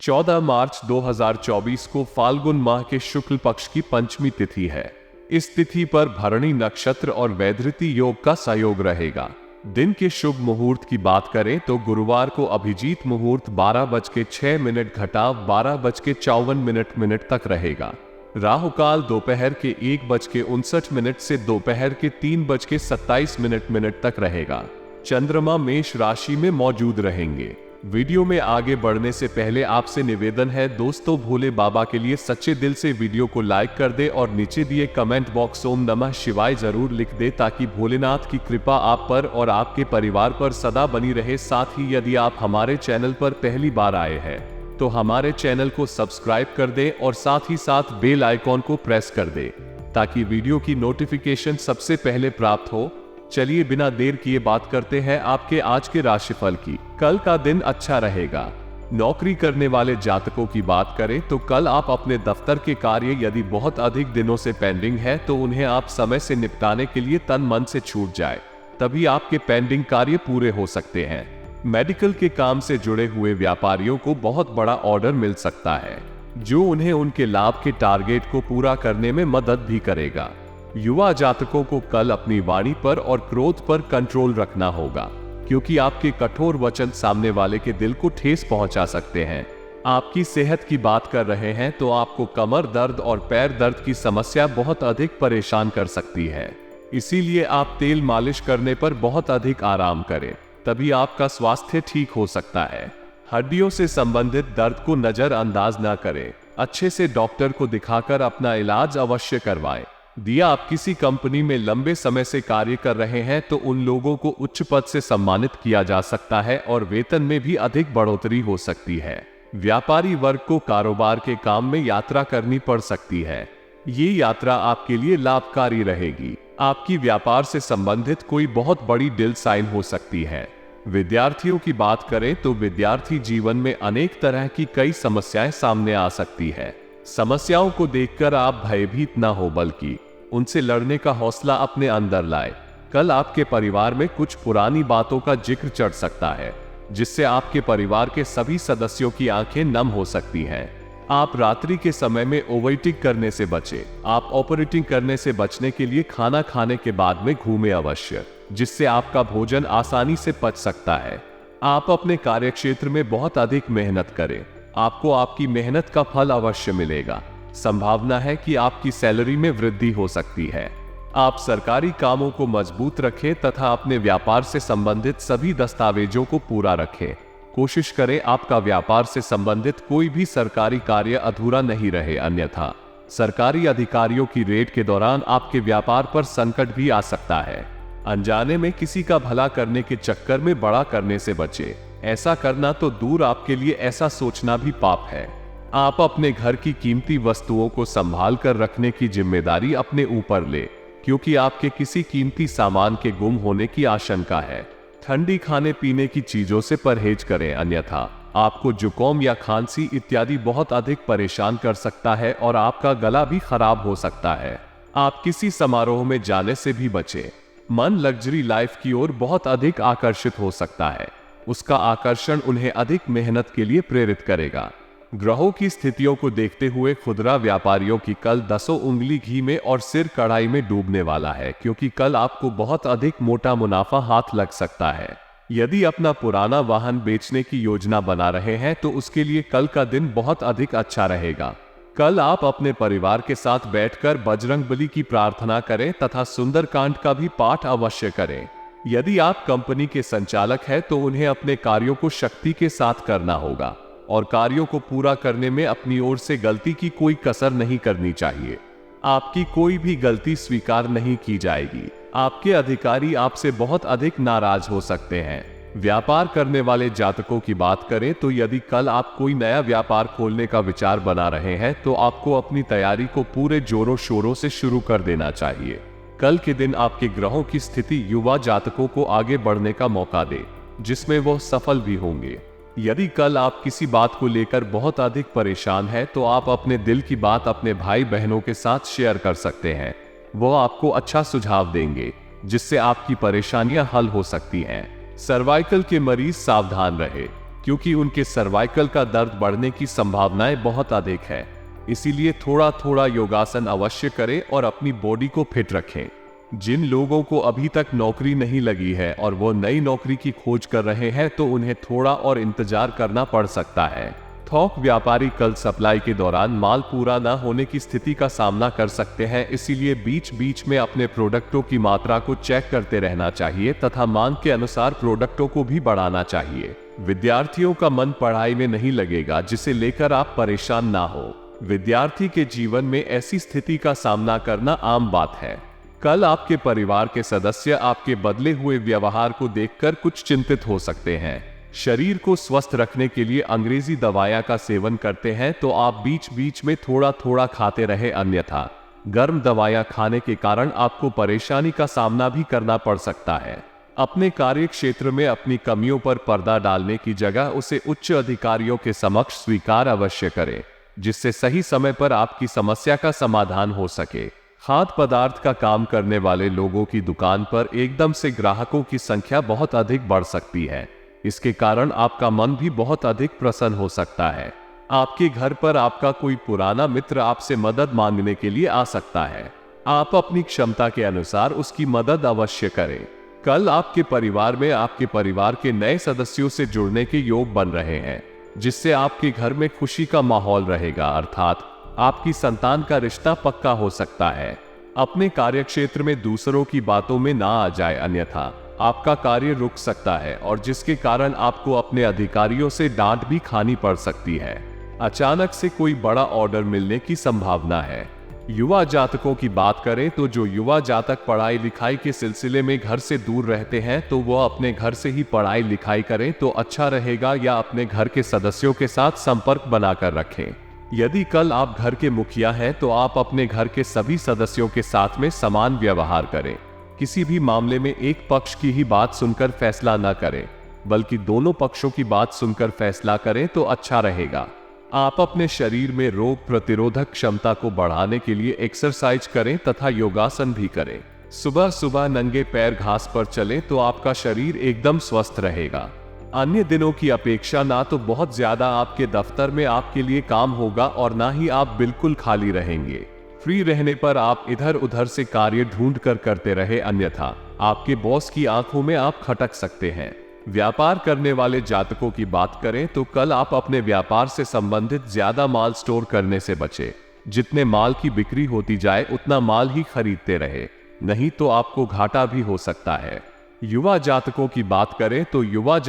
14 मार्च 2024 को फाल्गुन माह के शुक्ल पक्ष की पंचमी तिथि है। इस तिथि पर भरणी नक्षत्र और वैधृति योग का सहयोग रहेगा। दिन के शुभ मुहूर्त की बात करें तो गुरुवार को अभिजीत मुहूर्त 12:06 घटाव 12:54 तक रहेगा। राहु काल दोपहर के 1:59 से दोपहर के 3:27 तक रहेगा। चंद्रमा मेष राशि में मौजूद रहेंगे। वीडियो में आगे बढ़ने से पहले आपसे निवेदन है दोस्तों, भोले बाबा के लिए सच्चे दिल से वीडियो को लाइक कर दे और नीचे दिए कमेंट बॉक्स ओम नमः शिवाय जरूर लिख दे ताकि भोलेनाथ की कृपा आप पर और आपके परिवार पर सदा बनी रहे। साथ ही यदि आप हमारे चैनल पर पहली बार आए हैं तो हमारे चैनल को सब्सक्राइब कर दे और साथ ही साथ बेल आइकॉन को प्रेस कर दे ताकि वीडियो की नोटिफिकेशन सबसे पहले प्राप्त हो। चलिए बिना देर किए बात करते हैं आपके आज के राशिफल की। कल का दिन अच्छा रहेगा। नौकरी करने वाले जातकों की बात करें तो कल आप अपने दफ्तर के कार्य यदि बहुत अधिक दिनों से पेंडिंग है तो उन्हें आप समय से निपटाने के लिए तन मन से छूट जाए, तभी आपके पेंडिंग कार्य पूरे हो सकते हैं। मेडिकल के काम से जुड़े हुए व्यापारियों को बहुत बड़ा ऑर्डर मिल सकता है जो उन्हें उनके लाभ के टारगेट को पूरा करने में मदद भी करेगा। युवा जातकों को कल अपनी वाणी पर और क्रोध पर कंट्रोल रखना होगा क्योंकि आपके कठोर वचन सामने वाले के दिल को ठेस पहुंचा सकते हैं। आपकी सेहत की बात कर रहे हैं तो आपको कमर दर्द और पैर दर्द की समस्या बहुत अधिक परेशान कर सकती है, इसीलिए आप तेल मालिश करने पर बहुत अधिक आराम करें, तभी आपका स्वास्थ्य ठीक हो सकता है। हड्डियों से संबंधित दर्द को नजरअंदाज न करें, अच्छे से डॉक्टर को दिखाकर अपना इलाज अवश्य करवाएं। दिया आप किसी कंपनी में लंबे समय से कार्य कर रहे हैं तो उन लोगों को उच्च पद से सम्मानित किया जा सकता है और वेतन में भी अधिक बढ़ोतरी हो सकती है। व्यापारी वर्ग को कारोबार के काम में यात्रा करनी पड़ सकती है। ये यात्रा आपके लिए लाभकारी रहेगी। आपकी व्यापार से संबंधित कोई बहुत बड़ी डील साइन हो सकती है। विद्यार्थियों की बात करें तो विद्यार्थी जीवन में अनेक तरह की कई समस्याएं सामने आ सकती है। समस्याओं को देखकर आप भयभीत ना हो बल्कि उनसे लड़ने का हौसला अपने अंदर लाए। कल आपके परिवार में कुछ पुरानी बातों का जिक्र चढ़ सकता है जिससे आपके परिवार के सभी सदस्यों की आंखें नम हो सकती हैं। आप रात्रि के समय में ओवरईटिंग करने से बचें। आप ओवरईटिंग करने से बचने के लिए खाना खाने के बाद में घूमें अवश्य, जिससे आपका भोजन आसानी से पच सकता है। आप अपने कार्यक्षेत्र में बहुत अधिक मेहनत करें, आपको आपकी मेहनत का फल अवश्य मिलेगा। संभावना है कि आपकी सैलरी में वृद्धि हो सकती है। आप सरकारी कामों को मजबूत रखें तथा अपने व्यापार से संबंधित सभी दस्तावेजों को पूरा रखें। कोशिश करें आपका व्यापार से संबंधित कोई भी सरकारी कार्य अधूरा नहीं रहे, अन्यथा सरकारी अधिकारियों की रेड के दौरान आपके व्यापार पर संकट भी आ सकता है। अनजाने में किसी का भला करने के चक्कर में बड़ा करने से बचें। ऐसा करना तो दूर, आपके लिए ऐसा सोचना भी पाप है। आप अपने घर की कीमती वस्तुओं को संभाल कर रखने की जिम्मेदारी अपने ऊपर ले क्योंकि आपके किसी कीमती सामान के गुम होने की आशंका है। ठंडी खाने पीने की चीजों से परहेज करें, अन्यथा आपको जुकाम या खांसी इत्यादि बहुत अधिक परेशान कर सकता है और आपका गला भी खराब हो सकता है। आप किसी समारोह में जाने से भी बचें। मन लग्जरी लाइफ की ओर बहुत अधिक आकर्षित हो सकता है। उसका आकर्षण उन्हें अधिक मेहनत के लिए प्रेरित करेगा। ग्रहों की स्थितियों को देखते हुए खुदरा व्यापारियों की कल 10 उंगली घी में और सिर कढ़ाई में डूबने वाला है क्योंकि कल आपको बहुत अधिक मोटा मुनाफा हाथ लग सकता है। यदि अपना पुराना वाहन बेचने की योजना बना रहे हैं तो उसके लिए कल का दिन बहुत अधिक अच्छा रहेगा। कल आप अपने परिवार के साथ बैठकर बजरंगबली की प्रार्थना करें तथा सुंदरकांड का भी पाठ अवश्य करें। यदि आप कंपनी के संचालक हैं तो उन्हें अपने कार्यों को शक्ति के साथ करना होगा और कार्यों को पूरा करने में अपनी ओर से गलती की कोई कसर नहीं करनी चाहिए। आपकी कोई भी गलती स्वीकार नहीं की जाएगी। आपके अधिकारी आपसे बहुत अधिक नाराज हो सकते हैं। व्यापार करने वाले जातकों की बात करें तो यदि कल आप कोई नया व्यापार खोलने का विचार बना रहे हैं तो आपको अपनी तैयारी को पूरे जोरों शोरों से शुरू कर देना चाहिए। कल के दिन आपके ग्रहों की स्थिति युवा जातकों को आगे बढ़ने का मौका दे जिसमें वो सफल भी होंगे। यदि कल आप किसी बात को लेकर बहुत अधिक परेशान हैं तो आप अपने दिल की बात अपने भाई बहनों के साथ शेयर कर सकते हैं। वो आपको अच्छा सुझाव देंगे जिससे आपकी परेशानियां हल हो सकती हैं। सर्वाइकल के मरीज सावधान रहे। क्योंकि उनके सर्वाइकल का दर्द बढ़ने की संभावनाएं बहुत अधिक है। इसीलिए थोड़ा थोड़ा योगासन अवश्य करें और अपनी बॉडी को फिट रखें। जिन लोगों को अभी तक नौकरी नहीं लगी है और वो नई नौकरी की खोज कर रहे हैं तो उन्हें थोड़ा और इंतजार करना पड़ सकता है। थोक व्यापारी कल सप्लाई के दौरान माल पूरा न होने की स्थिति का सामना कर सकते हैं, इसीलिए बीच बीच में अपने प्रोडक्टों की मात्रा को चेक करते रहना चाहिए तथा मांग के अनुसार प्रोडक्टों को भी बढ़ाना चाहिए। विद्यार्थियों का मन पढ़ाई में नहीं लगेगा, जिसे लेकर आप परेशान ना हो। विद्यार्थी के जीवन में ऐसी स्थिति का सामना करना आम बात है। कल आपके परिवार के सदस्य आपके बदले हुए व्यवहार को देखकर कुछ चिंतित हो सकते हैं। शरीर को स्वस्थ रखने के लिए अंग्रेजी दवाइयां का सेवन करते हैं तो आप बीच बीच में थोड़ा थोड़ा खाते रहे, अन्यथा गर्म दवाइयां खाने के कारण आपको परेशानी का सामना भी करना पड़ सकता है। अपने कार्य क्षेत्र में अपनी कमियों पर पर्दा डालने की जगह उसे उच्च अधिकारियों के समक्ष स्वीकार अवश्य करें, जिससे सही समय पर आपकी समस्या का समाधान हो सके। खाद्य पदार्थ का काम करने वाले लोगों की दुकान पर एकदम से ग्राहकों की संख्या बहुत अधिक बढ़ सकती है। इसके कारण आपका मन भी बहुत अधिक प्रसन्न हो सकता है। आपके घर पर आपका कोई पुराना मित्र आपसे मदद मांगने के लिए आ सकता है। आप अपनी क्षमता के अनुसार उसकी मदद अवश्य करें। कल आपके परिवार में आपके परिवार के नए सदस्यों से जुड़ने के योग बन रहे हैं, जिससे आपके घर में खुशी का माहौल रहेगा, अर्थात आपकी संतान का रिश्ता पक्का हो सकता है। अपने कार्यक्षेत्र में दूसरों की बातों में ना आ जाए, अन्यथा आपका कार्य रुक सकता है और जिसके कारण आपको अपने अधिकारियों से डांट भी खानी पड़ सकती है। अचानक से कोई बड़ा ऑर्डर मिलने की संभावना है। युवा जातकों की बात करें तो जो युवा जातक पढ़ाई लिखाई के सिलसिले में घर से दूर रहते हैं तो वह अपने घर से ही पढ़ाई लिखाई करें तो अच्छा रहेगा, या अपने घर के सदस्यों के साथ संपर्क बनाकर रखें। यदि कल आप घर के मुखिया हैं तो आप अपने घर के सभी सदस्यों के साथ में समान व्यवहार करें। किसी भी मामले में एक पक्ष की ही बात सुनकर फैसला न करें, बल्कि दोनों पक्षों की बात सुनकर फैसला करें तो अच्छा रहेगा। आप अपने शरीर में रोग प्रतिरोधक क्षमता को बढ़ाने के लिए एक्सरसाइज करें तथा योगासन भी करें। सुबह सुबह नंगे पैर घास पर चलें तो आपका शरीर एकदम स्वस्थ रहेगा। अन्य दिनों की अपेक्षा ना तो बहुत ज्यादा आपके दफ्तर में आपके लिए काम होगा और ना ही आप बिल्कुल खाली रहेंगे। फ्री रहने पर आप इधर उधर से कार्य ढूंढ कर करते रहे, अन्यथा आपके बॉस की आंखों में आप खटक सकते हैं। व्यापार करने वाले जातकों की बात करें तो कल आप अपने व्यापार से संबंधित ज्यादा माल स्टोर करने से बचें। जितने माल की बिक्री होती जाए उतना माल ही खरीदते रहे, नहीं तो आपको घाटा भी हो सकता है। युवा जातकों की बात करें तो युवा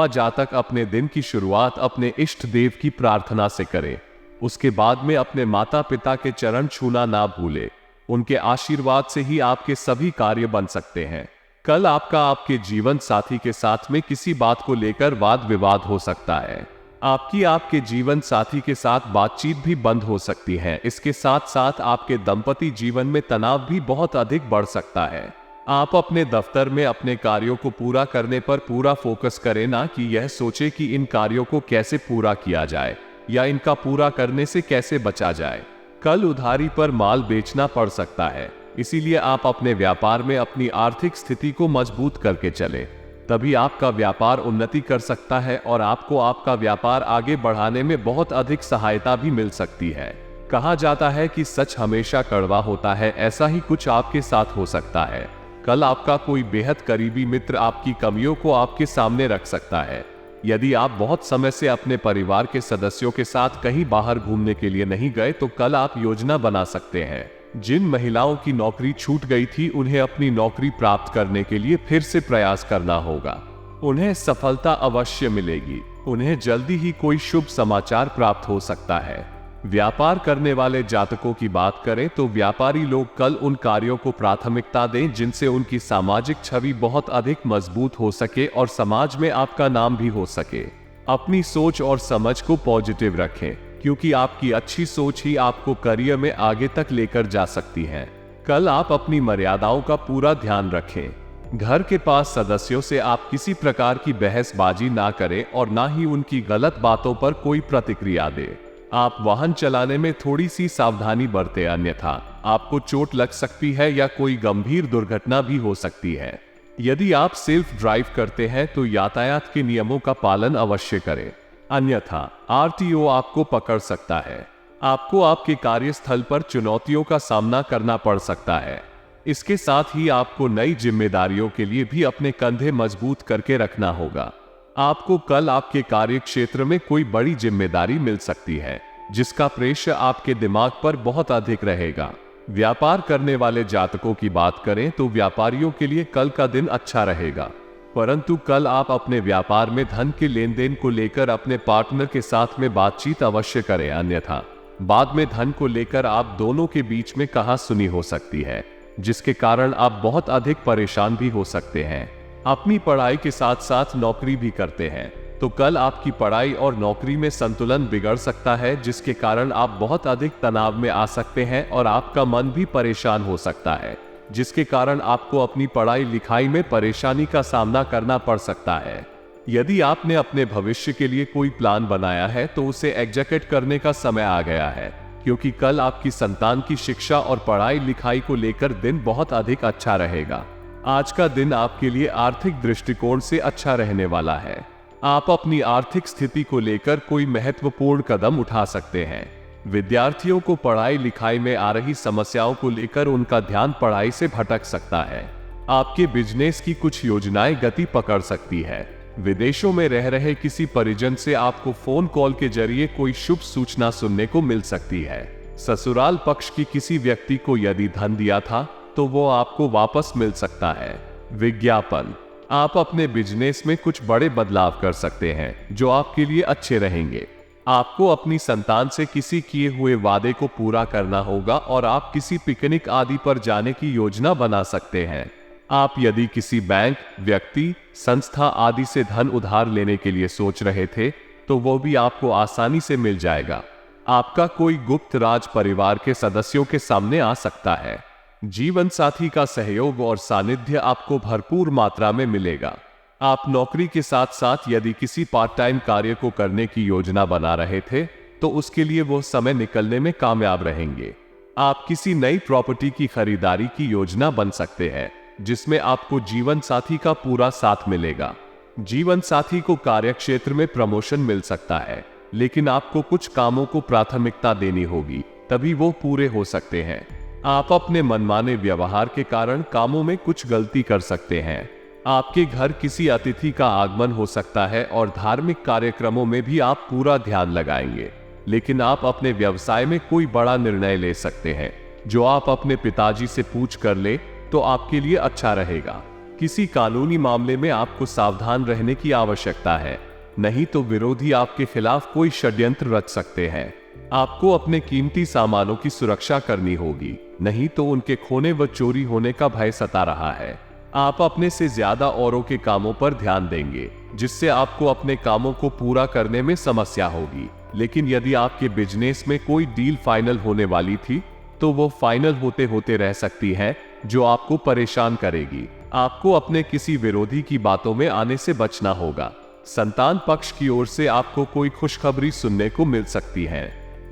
जातक अपने दिन की शुरुआत अपने इष्ट देव की प्रार्थना से करें। उसके बाद में अपने माता पिता के चरण छूना ना भूले। उनके आशीर्वाद से ही आपके सभी कार्य बन सकते हैं। कल आपके जीवन साथी के साथ में किसी बात को लेकर वाद विवाद हो सकता है। आपके जीवन साथी के साथ बातचीत भी बंद हो सकती है। इसके साथ साथ आपके दंपति जीवन में तनाव भी बहुत अधिक बढ़ सकता है। आप अपने दफ्तर में अपने कार्यों को पूरा करने पर पूरा फोकस करें, ना कि यह सोचे कि इन कार्यों को कैसे पूरा किया जाए या इनका पूरा करने से कैसे बचा जाए। कल उधारी पर माल बेचना पड़ सकता है, इसीलिए आप अपने व्यापार में अपनी आर्थिक स्थिति को मजबूत करके चलें, तभी आपका व्यापार उन्नति कर सकता है और आपको आपका व्यापार आगे बढ़ाने में बहुत अधिक सहायता भी मिल सकती है। कहा जाता है कि सच हमेशा कड़वा होता है, ऐसा ही कुछ आपके साथ हो सकता है। कल आपका कोई बेहद करीबी मित्र आपकी कमियों को आपके सामने रख सकता है। यदि आप बहुत समय से अपने परिवार के सदस्यों के साथ कहीं बाहर घूमने के लिए नहीं गए तो कल आप योजना बना सकते हैं। जिन महिलाओं की नौकरी छूट गई थी उन्हें अपनी नौकरी प्राप्त करने के लिए फिर से प्रयास करना होगा। उन्हें सफलता अवश्य मिलेगी। उन्हें जल्दी ही कोई शुभ समाचार प्राप्त हो सकता है। व्यापार करने वाले जातकों की बात करें तो व्यापारी लोग कल उन कार्यों को प्राथमिकता दें जिनसे उनकी सामाजिक छवि बहुत अधिक मजबूत हो सके और समाज में आपका नाम भी हो सके। अपनी सोच और समझ को पॉजिटिव रखें, क्योंकि आपकी अच्छी सोच ही आपको करियर में आगे तक लेकर जा सकती है। कल आप अपनी मर्यादाओं का पूरा ध्यान रखें। घर के पास सदस्यों से आप किसी प्रकार की बहसबाजी ना करें और ना ही उनकी गलत बातों पर कोई प्रतिक्रिया दें। आप वाहन चलाने में थोड़ी सी सावधानी बरतें, अन्यथा आपको चोट लग सकती है या कोई गंभीर दुर्घटना भी हो सकती है। यदि आप सेल्फ ड्राइव करते हैं तो यातायात के नियमों का पालन अवश्य करें, अन्यथा आरटीओ आपको पकड़ सकता है। आपको आपके कार्यस्थल पर चुनौतियों का सामना करना पड़ सकता है। इसके साथ ही आपको नई जिम्मेदारियों के लिए भी अपने कंधे मजबूत करके रखना होगा। आपको कल आपके कार्य क्षेत्र में कोई बड़ी जिम्मेदारी मिल सकती है, जिसका प्रेशर आपके दिमाग पर बहुत अधिक रहेगा। व्यापार करने वाले जातकों की बात करें तो व्यापारियों के लिए कल का दिन अच्छा रहेगा, परंतु कल आप अपने व्यापार में धन के लेन देन को लेकर अपने पार्टनर के साथ में बातचीत अवश्य करें, अन्यथा बाद में धन को लेकर आप दोनों के बीच में कहासुनी हो सकती है, जिसके कारण आप बहुत अधिक परेशान भी हो सकते हैं। अपनी पढ़ाई के साथ साथ नौकरी भी करते हैं तो कल आपकी पढ़ाई और नौकरी में संतुलन बिगड़ सकता है, जिसके कारण आप बहुत अधिक तनाव में आ सकते हैं और आपका मन भी परेशान हो सकता है, जिसके कारण आपको अपनी पढ़ाई लिखाई में परेशानी का सामना करना पड़ सकता है। यदि आपने अपने भविष्य के लिए कोई प्लान बनाया है तो उसे एग्जीक्यूट करने का समय आ गया है, क्योंकि कल आपकी संतान की शिक्षा और पढ़ाई लिखाई को लेकर दिन बहुत अधिक अच्छा रहेगा। आज का दिन आपके लिए आर्थिक दृष्टिकोण से अच्छा रहने वाला है। आप अपनी आर्थिक स्थिति को लेकर कोई महत्वपूर्ण कदम उठा सकते हैं। विद्यार्थियों को पढ़ाई लिखाई में आ रही समस्याओं को लेकर उनका ध्यान पढ़ाई से भटक सकता है। आपके बिजनेस की कुछ योजनाएं गति पकड़ सकती है। विदेशों में रह रहे किसी परिजन से आपको फोन कॉल के जरिए कोई शुभ सूचना सुनने को मिल सकती है। ससुराल पक्ष की किसी व्यक्ति को यदि धन दिया था तो वो आपको वापस मिल सकता है। विज्ञापन, आप अपने बिजनेस में कुछ बड़े बदलाव कर सकते हैं जो आपके लिए अच्छे रहेंगे। आपको अपनी संतान से किसी किए हुए वादे को पूरा करना होगा और आप किसी पिकनिक आदि पर जाने की योजना बना सकते हैं। आप यदि किसी बैंक, व्यक्ति, संस्था आदि से धन उधार लेने के लिए सोच रहे थे तो वो भी आपको आसानी से मिल जाएगा। आपका कोई गुप्त राज परिवार के सदस्यों के सामने आ सकता है। जीवन साथी का सहयोग और सानिध्य आपको भरपूर मात्रा में मिलेगा। आप नौकरी के साथ साथ यदि किसी पार्ट टाइम कार्य को करने की योजना बना रहे थे तो उसके लिए वो समय निकलने में कामयाब रहेंगे। आप किसी नई प्रॉपर्टी की खरीदारी की योजना बन सकते हैं, जिसमें आपको जीवन साथी का पूरा साथ मिलेगा। जीवन साथी को कार्य क्षेत्र में प्रमोशन मिल सकता है, लेकिन आपको कुछ कामों को प्राथमिकता देनी होगी, तभी वो पूरे हो सकते हैं। आप अपने मनमाने व्यवहार के कारण कामों में कुछ गलती कर सकते हैं। आपके घर किसी अतिथि का आगमन हो सकता है और धार्मिक कार्यक्रमों में भी आप पूरा ध्यान लगाएंगे, लेकिन आप अपने व्यवसाय में कोई बड़ा निर्णय ले सकते हैं जो आप अपने पिताजी से पूछ कर ले तो आपके लिए अच्छा रहेगा। किसी कानूनी मामले में आपको सावधान रहने की आवश्यकता है, नहीं तो विरोधी आपके खिलाफ कोई षड्यंत्र रच सकते हैं। आपको अपने कीमती सामानों की सुरक्षा करनी होगी, नहीं तो उनके खोने व चोरी होने का भय सता रहा है। आप अपने से ज्यादा औरों के कामों पर ध्यान देंगे, जिससे आपको अपने कामों को पूरा करने में समस्या होगी। लेकिन यदि आपके बिजनेस में कोई डील फाइनल होने वाली थी तो वो फाइनल होते होते रह सकती है, जो आपको परेशान करेगी। आपको अपने किसी विरोधी की बातों में आने से बचना होगा। संतान पक्ष की ओर से आपको कोई खुशखबरी सुनने को मिल सकती है।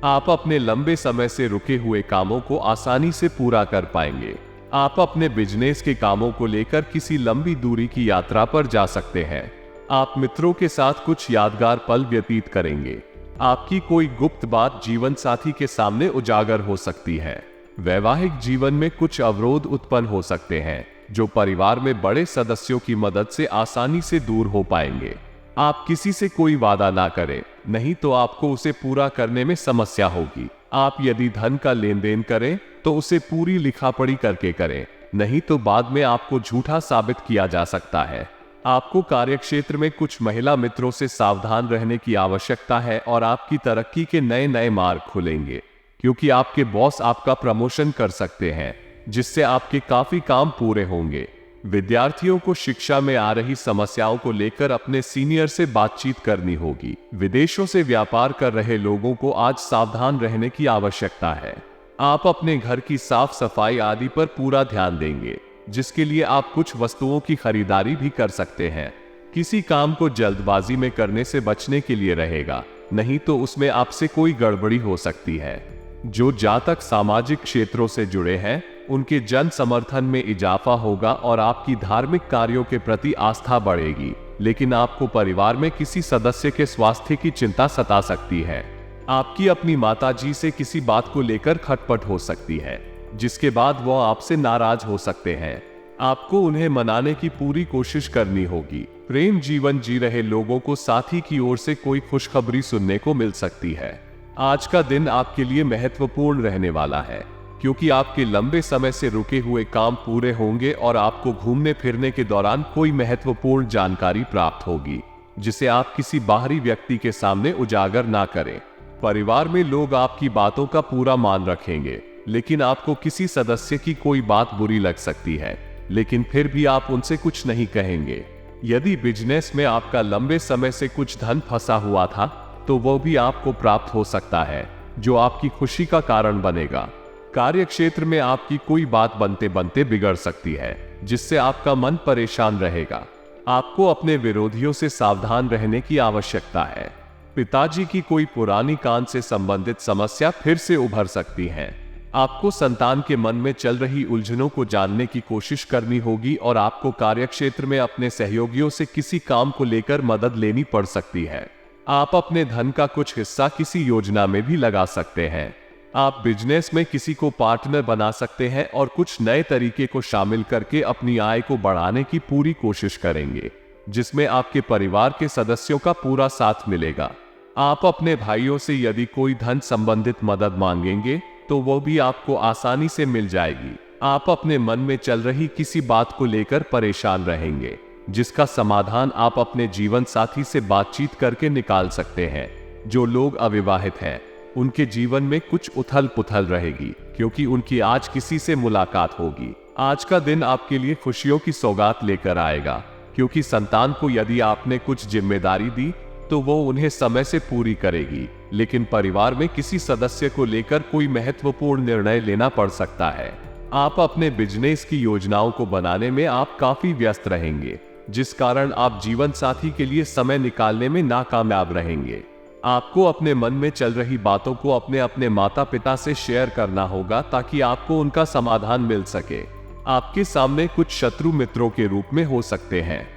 आप अपने लंबे समय से रुके हुए कामों को आसानी से पूरा कर पाएंगे। आप अपने बिजनेस के कामों को लेकर किसी लंबी दूरी की यात्रा पर जा सकते हैं। आप मित्रों के साथ कुछ यादगार पल व्यतीत करेंगे। आपकी कोई गुप्त बात जीवन साथी के सामने उजागर हो सकती है। वैवाहिक जीवन में कुछ अवरोध उत्पन्न हो सकते हैं, जो परिवार में बड़े सदस्यों की मदद से आसानी से दूर हो पाएंगे। आप किसी से कोई वादा ना करें, नहीं तो आपको उसे पूरा करने में समस्या होगी। आप यदि धन का लेन देन करें तो उसे पूरी लिखा पढ़ी करके करें, नहीं तो बाद में आपको झूठा साबित किया जा सकता है। आपको कार्यक्षेत्र में कुछ महिला मित्रों से सावधान रहने की आवश्यकता है और आपकी तरक्की के नए नए मार्ग खुलेंगे, क्योंकि आपके बॉस आपका प्रमोशन कर सकते हैं, जिससे आपके काफी काम पूरे होंगे। विद्यार्थियों को शिक्षा में आ रही समस्याओं को लेकर अपने सीनियर से बातचीत करनी होगी। विदेशों से व्यापार कर रहे लोगों को आज सावधान रहने की आवश्यकता है। आप अपने घर की साफ सफाई आदि पर पूरा ध्यान देंगे, जिसके लिए आप कुछ वस्तुओं की खरीदारी भी कर सकते हैं। किसी काम को जल्दबाजी में करने से बचने के लिए रहेगा, नहीं तो उसमें आपसे कोई गड़बड़ी हो सकती है। जो जातक सामाजिक क्षेत्रों से जुड़े हैं उनके जन समर्थन में इजाफा होगा और आपकी धार्मिक कार्यों के प्रति आस्था बढ़ेगी। लेकिन आपको परिवार में किसी सदस्य के स्वास्थ्य की चिंता सता सकती है। आपकी अपनी माताजी से किसी बात को लेकर खटपट हो सकती है, जिसके बाद वो आपसे नाराज हो सकते हैं। आपको उन्हें मनाने की पूरी कोशिश करनी होगी। प्रेम जीवन जी रहे लोगों को साथी की ओर से कोई खुशखबरी सुनने को मिल सकती है। आज का दिन आपके लिए महत्वपूर्ण रहने वाला है, क्योंकि आपके लंबे समय से रुके हुए काम पूरे होंगे और आपको घूमने फिरने के दौरान कोई महत्वपूर्ण जानकारी प्राप्त होगी, जिसे आप किसी बाहरी व्यक्ति के सामने उजागर ना करें। परिवार में लोग आपकी बातों का पूरा मान रखेंगे, लेकिन आपको किसी सदस्य की कोई बात बुरी लग सकती है, लेकिन फिर भी आप उनसे कुछ नहीं कहेंगे। यदि बिजनेस में आपका लंबे समय से कुछ धन फंसा हुआ था, तो वो भी आपको प्राप्त हो सकता है, जो आपकी खुशी का कारण बनेगा। कार्य क्षेत्र में आपकी कोई बात बनते बनते बिगड़ सकती है, जिससे आपका मन परेशान रहेगा। आपको अपने विरोधियों से सावधान रहने की आवश्यकता है। पिताजी की कोई पुरानी कान से संबंधित समस्या फिर से उभर सकती है। आपको संतान के मन में चल रही उलझनों को जानने की कोशिश करनी होगी और आपको कार्यक्षेत्र में अपने सहयोगियों से किसी काम को लेकर मदद लेनी पड़ सकती है। आप अपने धन का कुछ हिस्सा किसी योजना में भी लगा सकते हैं। आप बिजनेस में किसी को पार्टनर बना सकते हैं और कुछ नए तरीके को शामिल करके अपनी आय को बढ़ाने की पूरी कोशिश करेंगे, जिसमें आपके परिवार के सदस्यों का पूरा साथ मिलेगा। आप अपने भाइयों से यदि कोई धन संबंधित मदद मांगेंगे, तो वो भी आपको आसानी से मिल जाएगी। आप अपने मन में चल रही किसी बात को लेकर परेशान रहेंगे, जिसका समाधान आप अपने जीवन साथी से बातचीत करके निकाल सकते हैं। जो लोग अविवाहित हैं, उनके जीवन में कुछ उथल पुथल रहेगी, क्योंकि उनकी आज किसी से मुलाकात होगी। आज का दिन आपके लिए खुशियों की सौगात लेकर आएगा, क्योंकि संतान को यदि आपने कुछ जिम्मेदारी दी, तो वो उन्हें समय से पूरी करेगी। लेकिन परिवार में किसी सदस्य को लेकर कोई महत्वपूर्ण निर्णय लेना पड़ सकता है। आप अपने बिजनेस की योजनाओं को बनाने में आप काफी व्यस्त रहेंगे, जिस कारण आप जीवन साथी के लिए समय निकालने में नाकामयाब रहेंगे। आपको अपने मन में चल रही बातों को अपने माता पिता से शेयर करना होगा, ताकि आपको उनका समाधान मिल सके। आपके सामने कुछ शत्रु मित्रों के रूप में हो सकते हैं,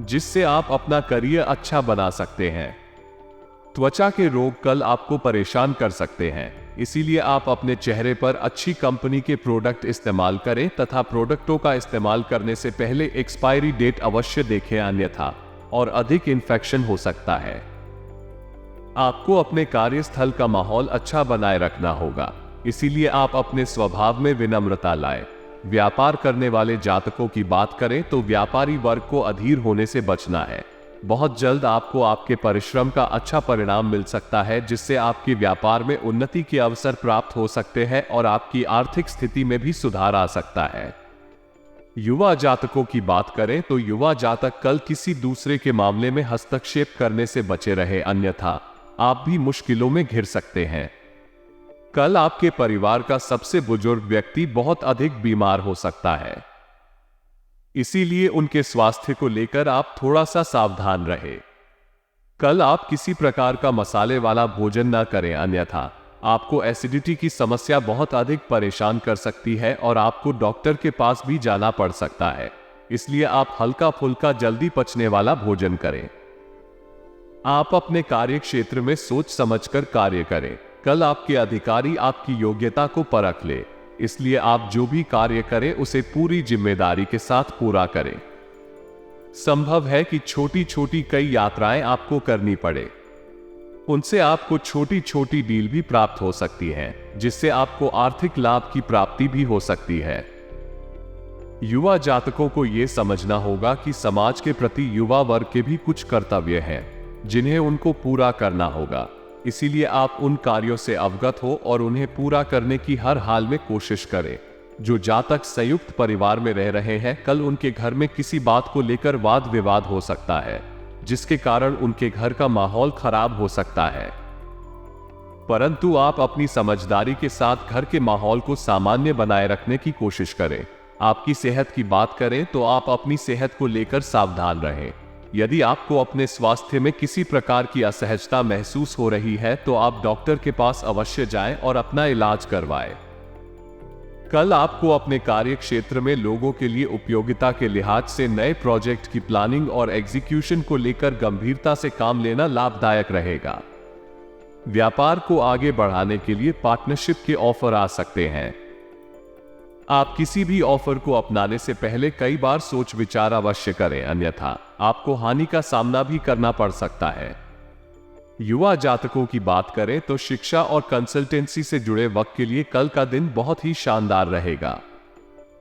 जिससे आप अपना करियर अच्छा बना सकते हैं। त्वचा के रोग कल आपको परेशान कर सकते हैं, इसीलिए आप अपने चेहरे पर अच्छी कंपनी के प्रोडक्ट इस्तेमाल करें तथा प्रोडक्टों का इस्तेमाल करने से पहले एक्सपायरी डेट अवश्य देखें, अन्यथा और अधिक इन्फेक्शन हो सकता है। आपको अपने कार्यस्थल का माहौल अच्छा बनाए रखना होगा, इसीलिए आप अपने स्वभाव में विनम्रता लाएं। व्यापार करने वाले जातकों की बात करें तो व्यापारी वर्ग को अधीर होने से बचना है। बहुत जल्द आपको आपके परिश्रम का अच्छा परिणाम मिल सकता है, जिससे आपके व्यापार में उन्नति के अवसर प्राप्त हो सकते हैं और आपकी आर्थिक स्थिति में भी सुधार आ सकता है। युवा जातकों की बात करें तो युवा जातक कल किसी दूसरे के मामले में हस्तक्षेप करने से बचे रहे, अन्यथा आप भी मुश्किलों में घिर सकते हैं। कल आपके परिवार का सबसे बुजुर्ग व्यक्ति बहुत अधिक बीमार हो सकता है, इसीलिए उनके स्वास्थ्य को लेकर आप थोड़ा सा सावधान रहें। कल आप किसी प्रकार का मसाले वाला भोजन न करें, अन्यथा आपको एसिडिटी की समस्या बहुत अधिक परेशान कर सकती है और आपको डॉक्टर के पास भी जाना पड़ सकता है। इसलिए आप हल्का फुल्का जल्दी पचने वाला भोजन करें। आप अपने कार्य क्षेत्र में सोच समझकर कार्य करें। कल आपके अधिकारी आपकी योग्यता को परख ले, इसलिए आप जो भी कार्य करें उसे पूरी जिम्मेदारी के साथ पूरा करें। संभव है कि छोटी छोटी कई यात्राएं आपको करनी पड़े, उनसे आपको छोटी छोटी डील भी प्राप्त हो सकती हैं, जिससे आपको आर्थिक लाभ की प्राप्ति भी हो सकती है। युवा जातकों को यह समझना होगा कि समाज के प्रति युवा वर्ग के भी कुछ कर्तव्य हैं, जिन्हें उनको पूरा करना होगा। इसीलिए आप उन कार्यों से अवगत हो और उन्हें पूरा करने की हर हाल में कोशिश करें। जो जातक संयुक्त परिवार में रह रहे हैं, कल उनके घर में किसी बात को लेकर वाद विवाद हो सकता है, जिसके कारण उनके घर का माहौल खराब हो सकता है। परंतु आप अपनी समझदारी के साथ घर के माहौल को सामान्य बनाए रखने की कोशिश करें। आपकी सेहत की बात करें तो आप अपनी सेहत को लेकर सावधान रहें। यदि आपको अपने स्वास्थ्य में किसी प्रकार की असहजता महसूस हो रही है, तो आप डॉक्टर के पास अवश्य जाएं और अपना इलाज करवाएं। कल आपको अपने कार्य क्षेत्र में लोगों के लिए उपयोगिता के लिहाज से नए प्रोजेक्ट की प्लानिंग और एग्जीक्यूशन को लेकर गंभीरता से काम लेना लाभदायक रहेगा। व्यापार को आगे बढ़ाने के लिए पार्टनरशिप के ऑफर आ सकते हैं। आप किसी भी ऑफर को अपनाने से पहले कई बार सोच विचार अवश्य करें, अन्यथा आपको हानि का सामना भी करना पड़ सकता है। युवा जातकों की बात करें तो शिक्षा और कंसल्टेंसी से जुड़े वक्त के लिए कल का दिन बहुत ही शानदार रहेगा।